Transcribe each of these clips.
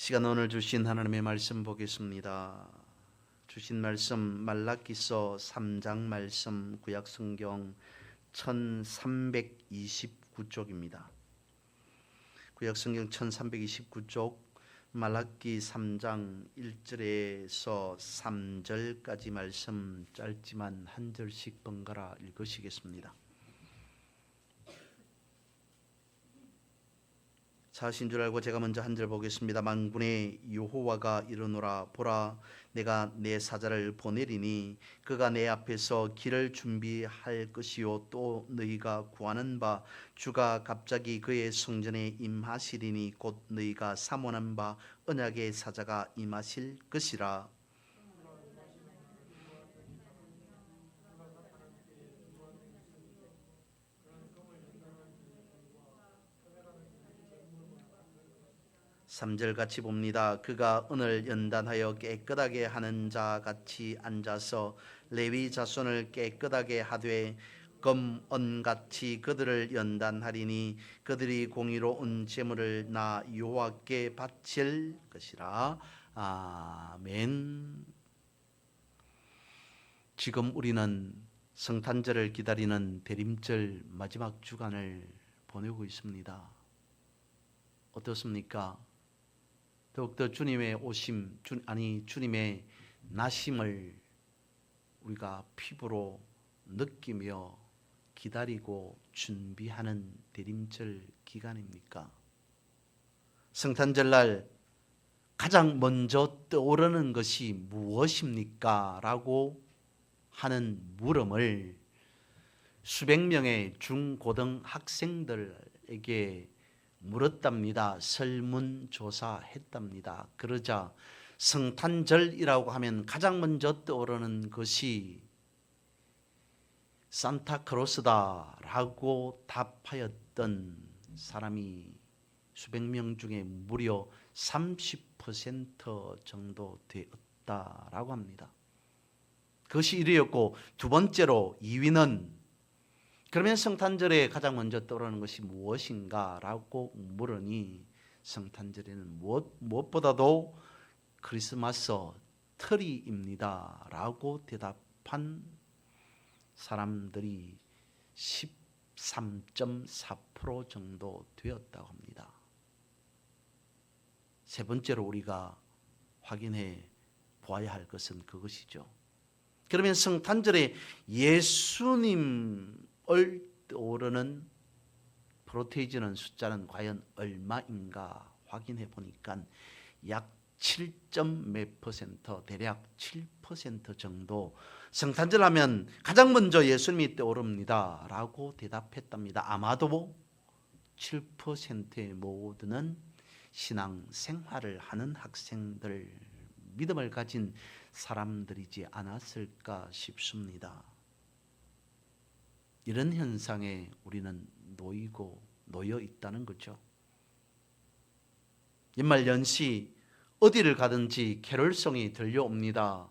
시간 오늘 주신 하나님의 말씀 보겠습니다. 주신 말씀 말라기서 3장 말씀 구약성경 1329쪽입니다. 구약성경 1329쪽 말라기 3장 1절에서 3절까지 말씀 짧지만 한 절씩 번갈아 읽으시겠습니다. 사신 줄 알고 제가 먼저 한 절 보겠습니다. 만군의 여호와가 이르노라. 보라, 내가 내 사자를 보내리니 그가 내 앞에서 길을 준비할 것이요 또 너희가 구하는 바 주가 갑자기 그의 성전에 임하시리니 곧 너희가 사모하는 바 언약의 사자가 임하실 것이라. 삼절 같이 봅니다. 그가 은을 연단하여 깨끗하게 하는 자 같이 앉아서 레위 자손을 깨끗하게 하되 검언같이 그들을 연단하리니 그들이 공의로 온 제물을 나 여호와께 바칠 것이라. 아멘. 지금 우리는 성탄절을 기다리는 대림절 마지막 주간을 보내고 있습니다. 어떻습니까? 더욱더 주님의 오심, 주님의 나심을 우리가 피부로 느끼며 기다리고 준비하는 대림절 기간입니까? 성탄절날 가장 먼저 떠오르는 것이 무엇입니까? 라고 하는 물음을 수백 명의 중고등 학생들에게 물었답니다. 설문조사했답니다. 그러자 성탄절이라고 하면 가장 먼저 떠오르는 것이 산타크로스다라고 답하였던 사람이 수백 명 중에 무려 30% 정도 되었다라고 합니다. 그것이 1위였고 두 번째로 2위는 그러면 성탄절에 가장 먼저 떠오르는 것이 무엇인가 라고 물으니 성탄절에는 무엇보다도 크리스마스 트리입니다 라고 대답한 사람들이 13.4% 정도 되었다고 합니다. 세 번째로 우리가 확인해 보아야 할 것은 그것이죠. 그러면 성탄절에 예수님을 떠오르는 프로테이지는 숫자는 과연 얼마인가 확인해 보니까 약 7몇 %, 대략 7% 정도 성탄절 하면 가장 먼저 예수님이 떠오릅니다 라고 대답했답니다. 아마도 7%의 모두는 신앙생활을 하는 학생들, 믿음을 가진 사람들이지 않았을까 싶습니다. 이런 현상에 우리는 놓여 있다는 거죠. 연말 연시 어디를 가든지 캐롤송이 들려옵니다.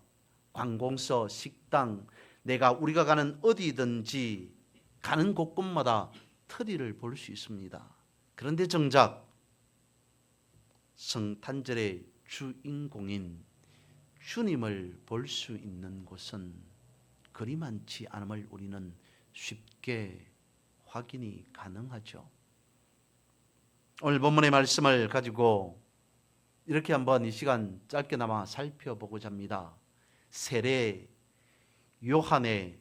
관공서, 식당, 우리가 가는 어디든지 가는 곳곳마다 트리를 볼 수 있습니다. 그런데 정작 성탄절의 주인공인 주님을 볼 수 있는 곳은 그리 많지 않음을 우리는 쉽게 확인이 가능하죠. 오늘 본문의 말씀을 가지고 이렇게 한번 이 시간 짧게나마 살펴보고자 합니다. 세례, 요한의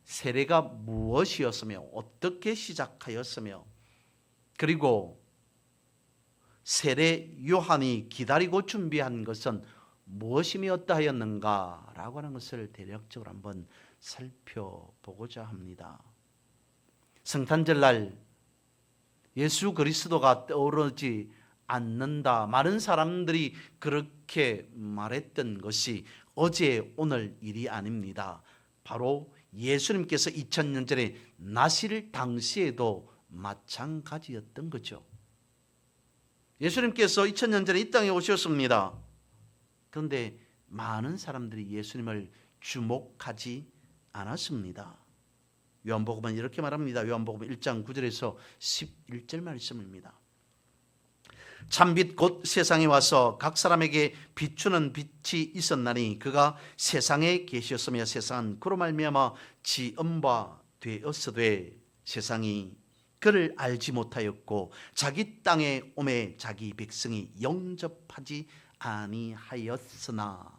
세례가 무엇이었으며 어떻게 시작하였으며 그리고 세례 요한이 기다리고 준비한 것은 무엇이었다 하였는가 라고 하는 것을 대략적으로 한번 살펴보고자 합니다. 성탄절날 예수 그리스도가 떠오르지 않는다. 많은 사람들이 그렇게 말했던 것이 어제 오늘 일이 아닙니다. 바로 예수님께서 2000년 전에 나실 당시에도 마찬가지였던 거죠. 예수님께서 2000년 전에 이 땅에 오셨습니다. 그런데 많은 사람들이 예수님을 주목하지 않았습니다. 요한복음은 이렇게 말합니다. 요한복음 1장 9절에서 11절 말씀입니다. 참빛 곧 세상에 와서 각 사람에게 비추는 빛이 있었나니 그가 세상에 계셨으며 세상은 그로 말미암아 지음바 되었으되 세상이 그를 알지 못하였고 자기 땅에 오매 자기 백성이 영접하지 아니하였으나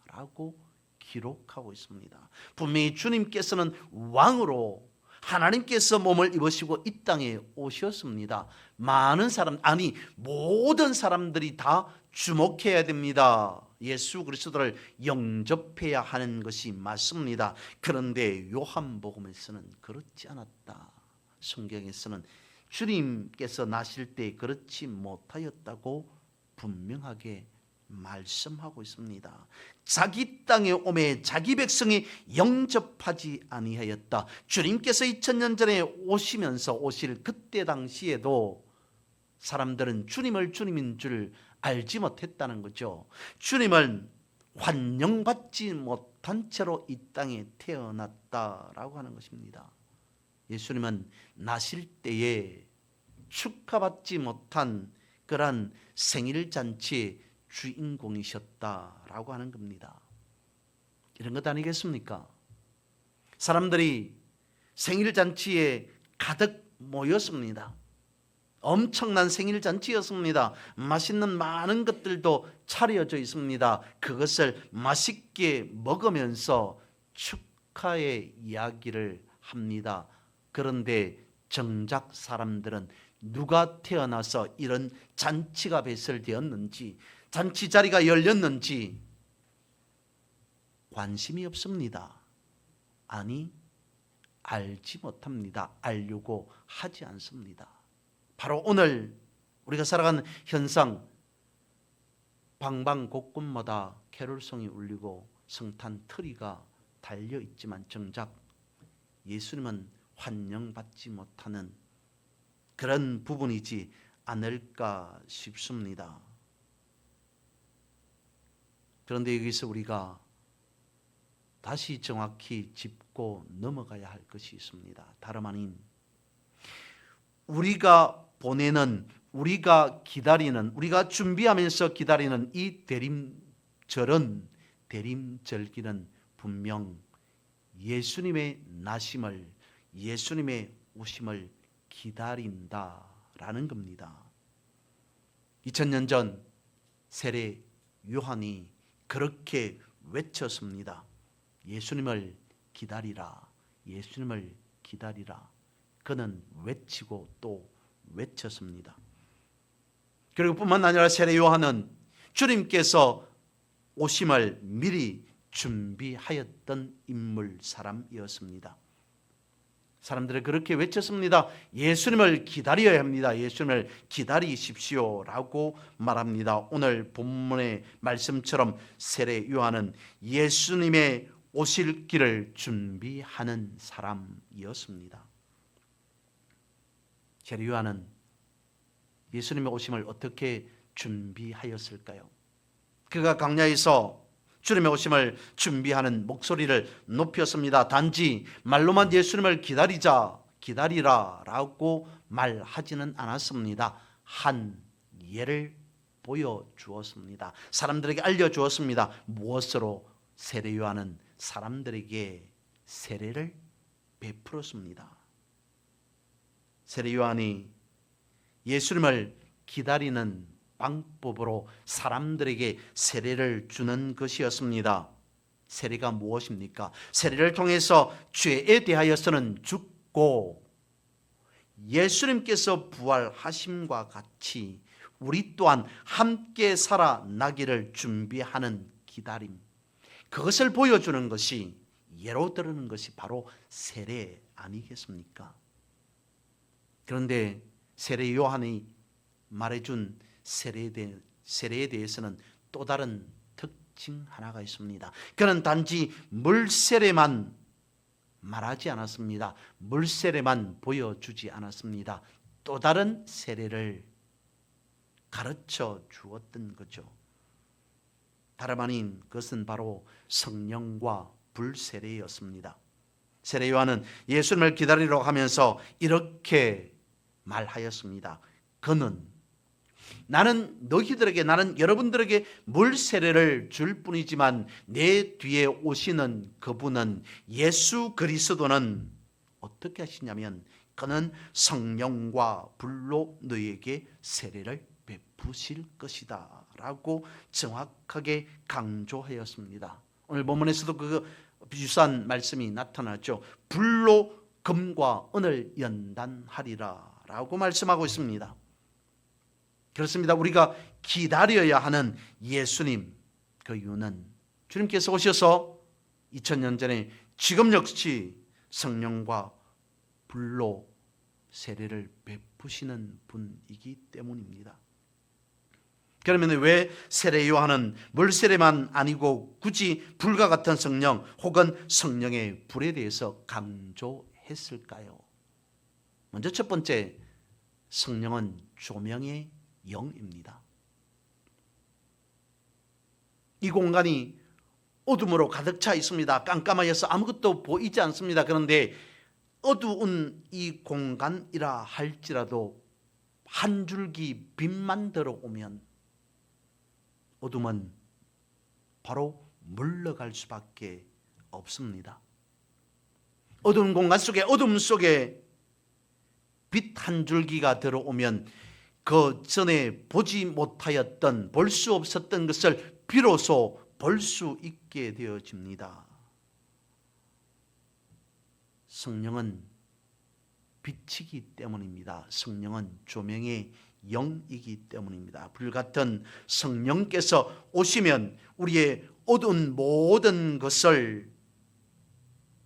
라고 기록하고 있습니다. 분명히 주님께서는 왕으로 하나님께서 몸을 입으시고 이 땅에 오셨습니다. 많은 사람, 아니 모든 사람들이 다 주목해야 됩니다. 예수 그리스도를 영접해야 하는 것이 맞습니다. 그런데 요한복음에서는 그렇지 않았다. 성경에서는 주님께서 나실 때 그렇지 못하였다고 분명하게 말씀하고 있습니다. 자기 땅에 오매 자기 백성이 영접하지 아니하였다. 주님께서 2000년 전에 오시면서 오실 그때 당시에도 사람들은 주님을 주님인 줄 알지 못했다는 거죠. 주님은 환영받지 못한 채로 이 땅에 태어났다라고 하는 것입니다. 예수님은 나실 때에 축하받지 못한 그러한 생일잔치의 주인공이셨다라고 하는 겁니다. 이런 것 아니겠습니까? 사람들이 생일잔치에 가득 모였습니다. 엄청난 생일잔치였습니다. 맛있는 많은 것들도 차려져 있습니다. 그것을 맛있게 먹으면서 축하의 이야기를 합니다. 그런데 정작 사람들은 누가 태어나서 이런 잔치가 배설되었는지, 잔치 자리가 열렸는지 관심이 없습니다. 아니, 알지 못합니다. 알려고 하지 않습니다. 바로 오늘 우리가 살아가는 현상, 방방곡곡마다 캐롤송이 울리고 성탄 트리가 달려있지만 정작 예수님은 환영받지 못하는 그런 부분이지 않을까 싶습니다. 그런데 여기서 우리가 다시 정확히 짚고 넘어가야 할 것이 있습니다. 다름 아닌 우리가 보내는, 우리가 기다리는, 우리가 준비하면서 기다리는 이 대림절은, 대림절기는 분명 예수님의 나심을, 예수님의 오심을 기다린다라는 겁니다. 2000년 전 세례 요한이 그렇게 외쳤습니다. 예수님을 기다리라, 예수님을 기다리라. 그는 외치고 또 외쳤습니다. 그리고 뿐만 아니라 세례 요한은 주님께서 오심을 미리 준비하였던 인물 사람이었습니다. 사람들은 그렇게 외쳤습니다. 예수님을 기다려야 합니다. 예수님을 기다리십시오 라고 말합니다. 오늘 본문의 말씀처럼 세례 요한은 예수님의 오실 길을 준비하는 사람이었습니다. 세례 요한은 예수님의 오심을 어떻게 준비하였을까요? 그가 광야에서 주님의 오심을 준비하는 목소리를 높였습니다. 단지 말로만 예수님을 기다리라 라고 말하지는 않았습니다. 한 예를 보여주었습니다. 사람들에게 알려주었습니다. 무엇으로? 세례 요한은 사람들에게 세례를 베풀었습니다. 세례 요한이 예수님을 기다리는 방법으로 사람들에게 세례를 주는 것이었습니다. 세례가 무엇입니까? 세례를 통해서 죄에 대하여서는 죽고 예수님께서 부활하심과 같이 우리 또한 함께 살아나기를 준비하는 기다림, 그것을 보여주는 것이, 예로 드르는 것이 바로 세례 아니겠습니까? 그런데 세례 요한이 말해준 세례에 대해서는 또 다른 특징 하나가 있습니다. 그는 단지 물세례만 말하지 않았습니다. 물세례만 보여주지 않았습니다. 또 다른 세례를 가르쳐 주었던 거죠. 다름 아닌 그것은 바로 성령과 불세례였습니다. 세례 요한은 예수님을 기다리러 하면서 이렇게 말하였습니다. 그는 나는 여러분들에게 물 세례를 줄 뿐이지만 내 뒤에 오시는 그분은 예수 그리스도는 어떻게 하시냐면 그는 성령과 불로 너희에게 세례를 베푸실 것이다 라고 정확하게 강조하였습니다. 오늘 본문에서도 그 유사한 말씀이 나타났죠. 불로 금과 은을 연단하리라 라고 말씀하고 있습니다. 그렇습니다. 우리가 기다려야 하는 예수님, 그 이유는 주님께서 오셔서 2000년 전에 지금 역시 성령과 불로 세례를 베푸시는 분이기 때문입니다. 그러면 왜 세례 요한은 물 세례만 아니고 굳이 불과 같은 성령 혹은 성령의 불에 대해서 강조했을까요? 먼저 첫 번째, 성령은 조명의 영입니다. 이 공간이 어둠으로 가득 차 있습니다. 깜깜하여서 아무것도 보이지 않습니다. 그런데 어두운 이 공간이라 할지라도 한 줄기 빛만 들어오면 어둠은 바로 물러갈 수밖에 없습니다. 어두운 공간 속에, 어둠 속에 빛 한 줄기가 들어오면 그 전에 보지 못하였던, 볼 수 없었던 것을 비로소 볼 수 있게 되어집니다. 성령은 빛이기 때문입니다. 성령은 조명의 영이기 때문입니다. 불같은 성령께서 오시면 우리의 어두운 모든 것을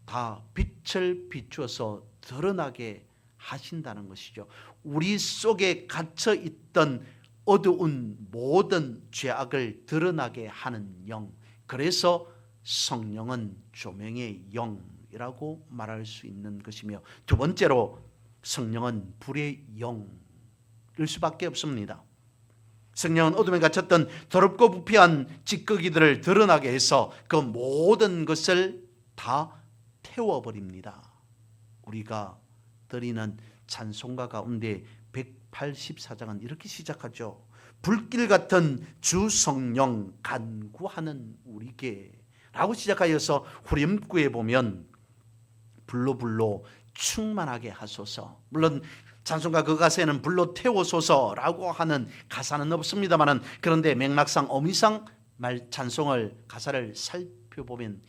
다 빛을 비추어서 드러나게 하신다는 것이죠. 우리 속에 갇혀 있던 어두운 모든 죄악을 드러나게 하는 영, 그래서 성령은 조명의 영이라고 말할 수 있는 것이며, 두 번째로 성령은 불의 영일 수밖에 없습니다. 성령은 어둠에 갇혔던 더럽고 부패한 찌꺼기들을 드러나게 해서 그 모든 것을 다 태워버립니다. 우리가 드리는 찬송가 가운데 184장은 이렇게 시작하죠. 불길 같은 주 성령 간구하는 우리게 라고 시작하여서 후렴구에 보면 불로 충만하게 하소서. 물론 찬송가 그 가사에는 불로 태워소서라고 하는 가사는 없습니다만, 그런데 맥락상 어미상 찬송을 가사를 살펴보면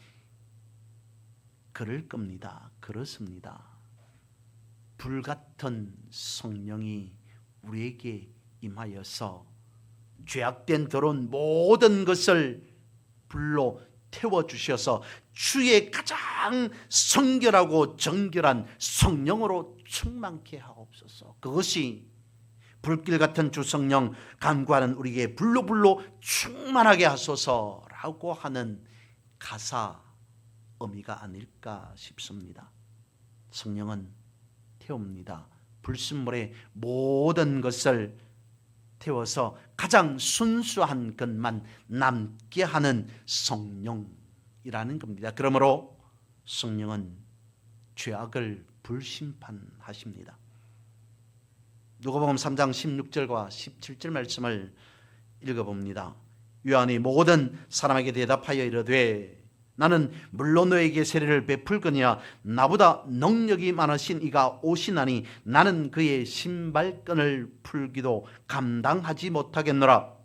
그럴 겁니다. 그렇습니다. 불같은 성령이 우리에게 임하여서 죄악된 더러운 모든 것을 불로 태워주셔서 주의 가장 성결하고 정결한 성령으로 충만케 하옵소서. 그것이 불길 같은 주 성령 간구하는 우리에게 불로 충만하게 하소서라고 하는 가사 의미가 아닐까 싶습니다. 성령은 태웁니다. 불순물의 모든 것을 태워서 가장 순수한 것만 남게 하는 성령이라는 겁니다. 그러므로 성령은 죄악을 불심판하십니다. 누가복음 3장 16절과 17절 말씀을 읽어봅니다. 요한이 모든 사람에게 대답하여 이르되 나는 물로 너에게 세례를 베풀거니와 나보다 능력이 많으신 이가 오시나니 나는 그의 신발끈을 풀기도 감당하지 못하겠노라.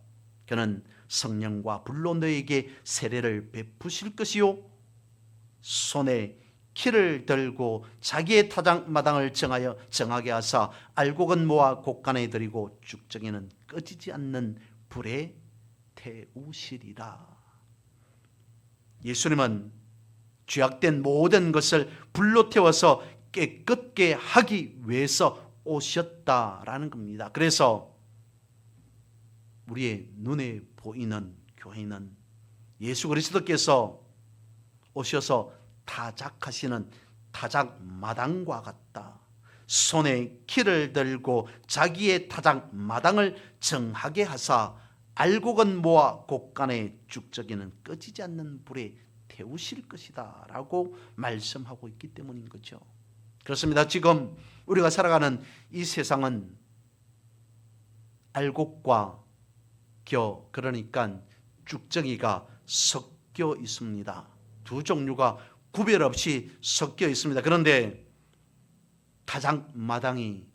그는 성령과 불로 너에게 세례를 베푸실 것이요 손에 키를 들고 자기의 타작마당을 정하게 하사 알곡은 모아 곳간에 들이고 쭉정이는 꺼지지 않는 불에 태우시리라. 예수님은 죄악된 모든 것을 불로 태워서 깨끗게 하기 위해서 오셨다라는 겁니다. 그래서 우리의 눈에 보이는 교회는 예수 그리스도께서 오셔서 타작하시는 타작마당과 같다. 손에 키를 들고 자기의 타작마당을 정하게 하사 알곡은 모아 곳간에 쭉저기는 꺼지지 않는 불에 태우실 것이다 라고 말씀하고 있기 때문인 거죠. 그렇습니다. 지금 우리가 살아가는 이 세상은 알곡과 겨, 그러니까 쭉정이가 섞여 있습니다. 두 종류가 구별 없이 섞여 있습니다. 그런데 타작마당이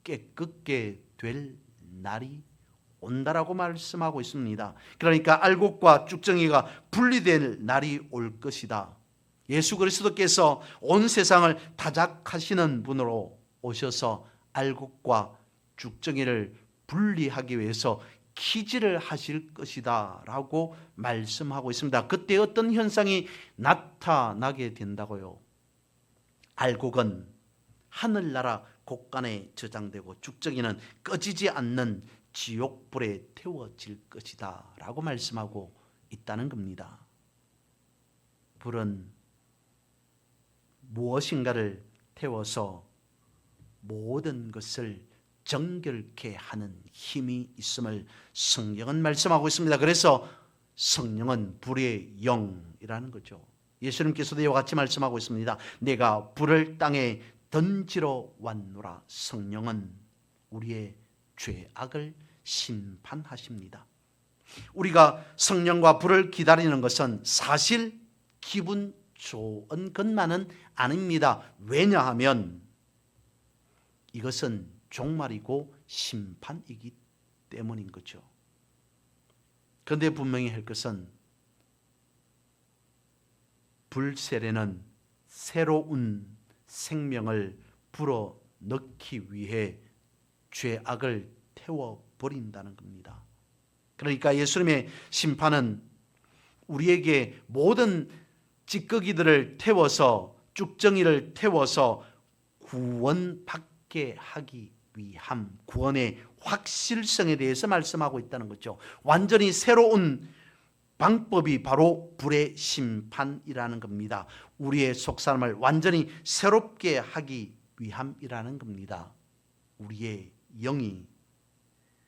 깨끗게 될 날이 온다라고 말씀하고 있습니다. 그러니까 알곡과 쭉정이가 분리될 날이 올 것이다. 예수 그리스도께서 온 세상을 타작하시는 분으로 오셔서 알곡과 쭉정이를 분리하기 위해서 기지를 하실 것이다 라고 말씀하고 있습니다. 그때 어떤 현상이 나타나게 된다고요? 알곡은 하늘나라 곳간에 저장되고 쭉정이는 꺼지지 않는 지옥불에 태워질 것이다 라고 말씀하고 있다는 겁니다. 불은 무엇인가를 태워서 모든 것을 정결케 하는 힘이 있음을 성경은 말씀하고 있습니다. 그래서 성령은 불의 영이라는 거죠. 예수님께서도 이와 같이 말씀하고 있습니다. 내가 불을 땅에 던지러 왔노라. 성령은 우리의 죄악을 심판하십니다. 우리가 성령과 불을 기다리는 것은 사실 기분 좋은 것만은 아닙니다. 왜냐하면 이것은 종말이고 심판이기 때문인 거죠. 그런데 분명히 할 것은 불세례는 새로운 생명을 불어넣기 위해 죄악을 태워버린다는 겁니다. 그러니까 예수님의 심판은 우리에게 모든 찌꺼기들을 태워서 쭉정이를 태워서 구원받게 하기 위함, 구원의 확실성에 대해서 말씀하고 있다는 거죠. 완전히 새로운 방법이 바로 불의 심판이라는 겁니다. 우리의 속사람을 완전히 새롭게 하기 위함이라는 겁니다. 우리의 영이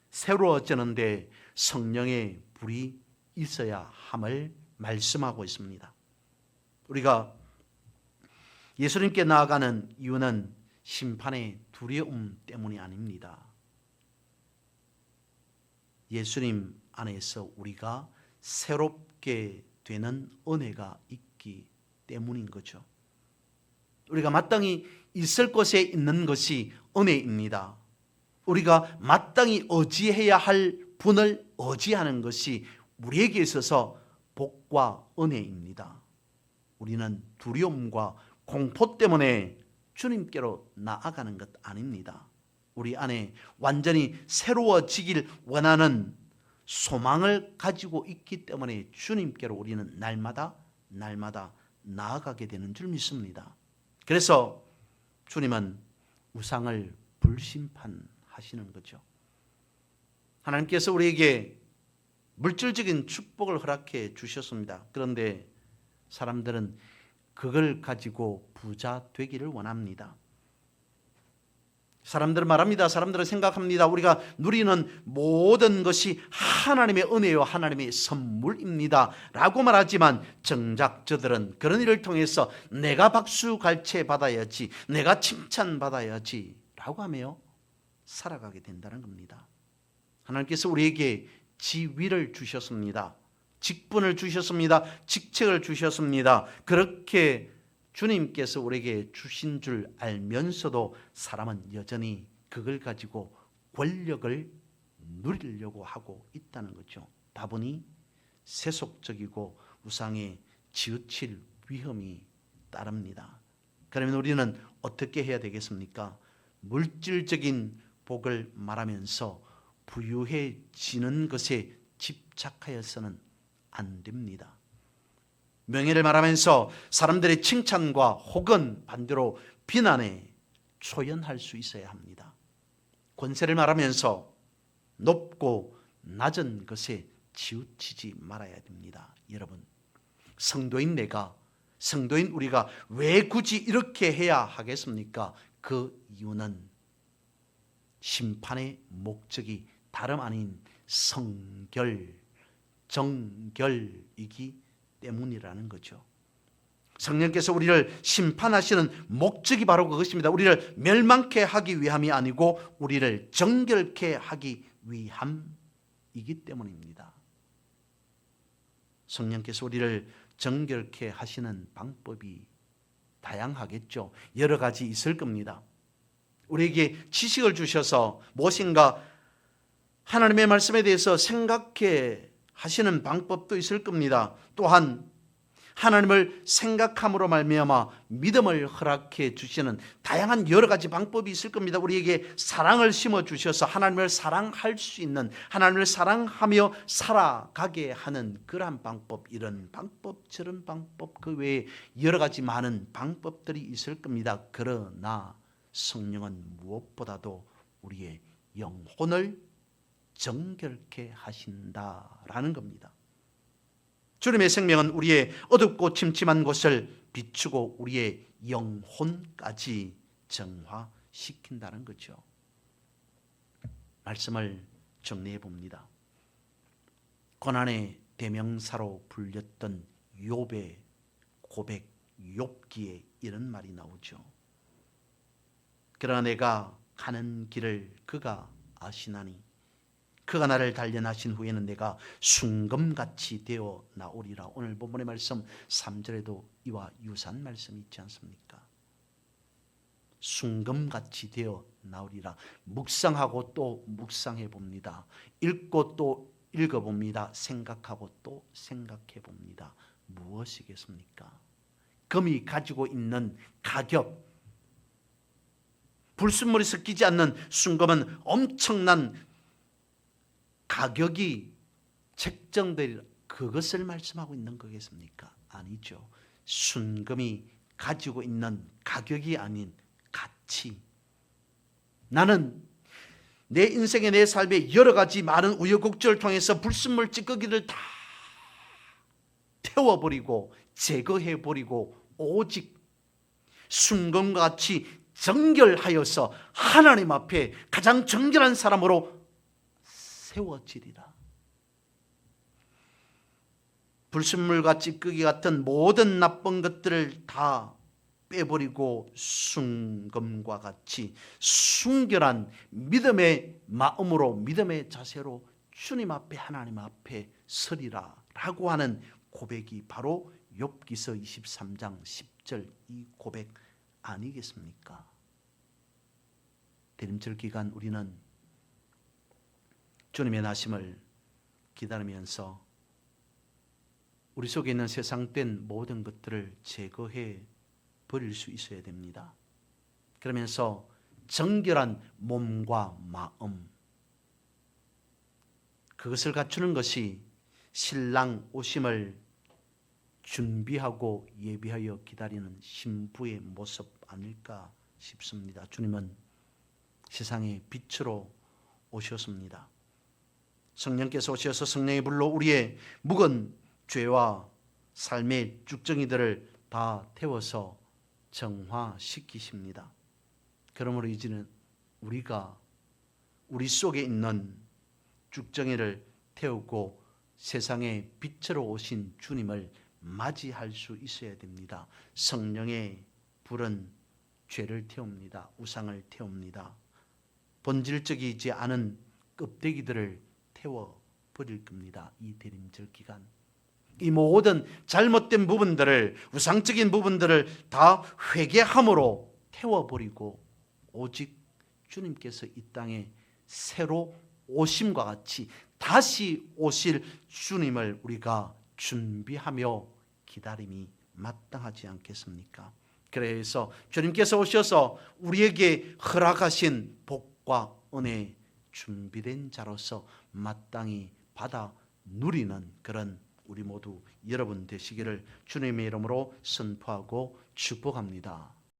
새로워지는데 성령의 불이 있어야 함을 말씀하고 있습니다. 우리가 예수님께 나아가는 이유는 심판의 두려움 때문이 아닙니다. 예수님 안에서 우리가 새롭게 되는 은혜가 있기 때문인 거죠. 우리가 마땅히 있을 곳에 있는 것이 은혜입니다. 우리가 마땅히 의지해야 할 분을 의지하는 것이 우리에게 있어서 복과 은혜입니다. 우리는 두려움과 공포 때문에 주님께로 나아가는 것 아닙니다. 우리 안에 완전히 새로워지길 원하는 소망을 가지고 있기 때문에 주님께로 우리는 날마다 나아가게 되는 줄 믿습니다. 그래서 주님은 우상을 불심판하시는 거죠. 하나님께서 우리에게 물질적인 축복을 허락해 주셨습니다. 그런데 사람들은 그걸 가지고 부자 되기를 원합니다. 사람들은 말합니다. 사람들은 생각합니다. 우리가 누리는 모든 것이 하나님의 은혜요 하나님의 선물입니다 라고 말하지만 정작 저들은 그런 일을 통해서 내가 박수 갈채 받아야지, 내가 칭찬 받아야지 라고 하며 살아가게 된다는 겁니다. 하나님께서 우리에게 지위를 주셨습니다. 직분을 주셨습니다. 직책을 주셨습니다. 그렇게 주님께서 우리에게 주신 줄 알면서도 사람은 여전히 그걸 가지고 권력을 누리려고 하고 있다는 거죠. 다분히 세속적이고 우상에 치우칠 위험이 따릅니다. 그러면 우리는 어떻게 해야 되겠습니까? 물질적인 복을 말하면서 부유해지는 것에 집착하여서는 안 됩니다. 명예를 말하면서 사람들의 칭찬과 혹은 반대로 비난에 초연할 수 있어야 합니다. 권세를 말하면서 높고 낮은 것에 치우치지 말아야 됩니다. 여러분, 성도인 우리가 왜 굳이 이렇게 해야 하겠습니까? 그 이유는 심판의 목적이 다름 아닌 성결, 정결이기 때문이라는 거죠. 성령께서 우리를 심판하시는 목적이 바로 그것입니다. 우리를 멸망케 하기 위함이 아니고 우리를 정결케 하기 위함이기 때문입니다. 성령께서 우리를 정결케 하시는 방법이 다양하겠죠. 여러 가지 있을 겁니다. 우리에게 지식을 주셔서 무엇인가 하나님의 말씀에 대해서 생각해 하시는 방법도 있을 겁니다. 또한 하나님을 생각함으로 말미암아 믿음을 허락해 주시는 다양한 여러 가지 방법이 있을 겁니다. 우리에게 사랑을 심어 주셔서 하나님을 사랑할 수 있는, 하나님을 사랑하며 살아가게 하는 그러한 방법, 이런 방법 저런 방법, 그 외에 여러 가지 많은 방법들이 있을 겁니다. 그러나 성령은 무엇보다도 우리의 영혼을 정결케 하신다라는 겁니다. 주님의 생명은 우리의 어둡고 침침한 곳을 비추고 우리의 영혼까지 정화시킨다는 거죠. 말씀을 정리해 봅니다. 고난의 대명사로 불렸던 욥의 고백, 욥기에 이런 말이 나오죠. 그러나 내가 가는 길을 그가 아시나니 그가 나를 단련하신 후에는 내가 순금같이 되어 나오리라. 오늘 본문의 말씀 3절에도 이와 유사한 말씀이 있지 않습니까? 순금같이 되어 나오리라. 묵상하고 또 묵상해 봅니다. 읽고 또 읽어봅니다. 생각하고 또 생각해 봅니다. 무엇이겠습니까? 금이 가지고 있는 가격, 불순물이 섞이지 않는 순금은 엄청난 가격이 책정될 그것을 말씀하고 있는 거겠습니까? 아니죠. 순금이 가지고 있는 가격이 아닌 가치. 나는 내 인생의 내 삶의 여러 가지 많은 우여곡절을 통해서 불순물 찌꺼기를 다 태워버리고 제거해버리고 오직 순금과 같이 정결하여서 하나님 앞에 가장 정결한 사람으로 세워지리라. 불순물과 찌꺼기 같은 모든 나쁜 것들을 다 빼버리고 순금과 같이 순결한 믿음의 마음으로, 믿음의 자세로 주님 앞에, 하나님 앞에 서리라 라고 하는 고백이 바로 욥기서 23장 10절 이 고백 아니겠습니까? 대림절 기간 우리는 주님의 나심을 기다리면서 우리 속에 있는 세상된 모든 것들을 제거해 버릴 수 있어야 됩니다. 그러면서 정결한 몸과 마음, 그것을 갖추는 것이 신랑 오심을 준비하고 예비하여 기다리는 신부의 모습 아닐까 싶습니다. 주님은 세상의 빛으로 오셨습니다. 성령께서 오셔서 성령의 불로 우리의 묵은 죄와 삶의 쭉정이들을 다 태워서 정화시키십니다. 그러므로 이제는 우리가 우리 속에 있는 쭉정이를 태우고 세상의 빛으로 오신 주님을 맞이할 수 있어야 됩니다. 성령의 불은 죄를 태웁니다. 우상을 태웁니다. 본질적이지 않은 껍데기들을 태워버릴 겁니다. 이 대림절 기간 이 모든 잘못된 부분들을, 우상적인 부분들을 다 회개함으로 태워버리고 오직 주님께서 이 땅에 새로 오심과 같이 다시 오실 주님을 우리가 준비하며 기다림이 마땅하지 않겠습니까? 그래서 주님께서 오셔서 우리에게 허락하신 복과 은혜 준비된 자로서 마땅히 받아 누리는 그런 우리 모두 여러분 되시기를 주님의 이름으로 선포하고 축복합니다.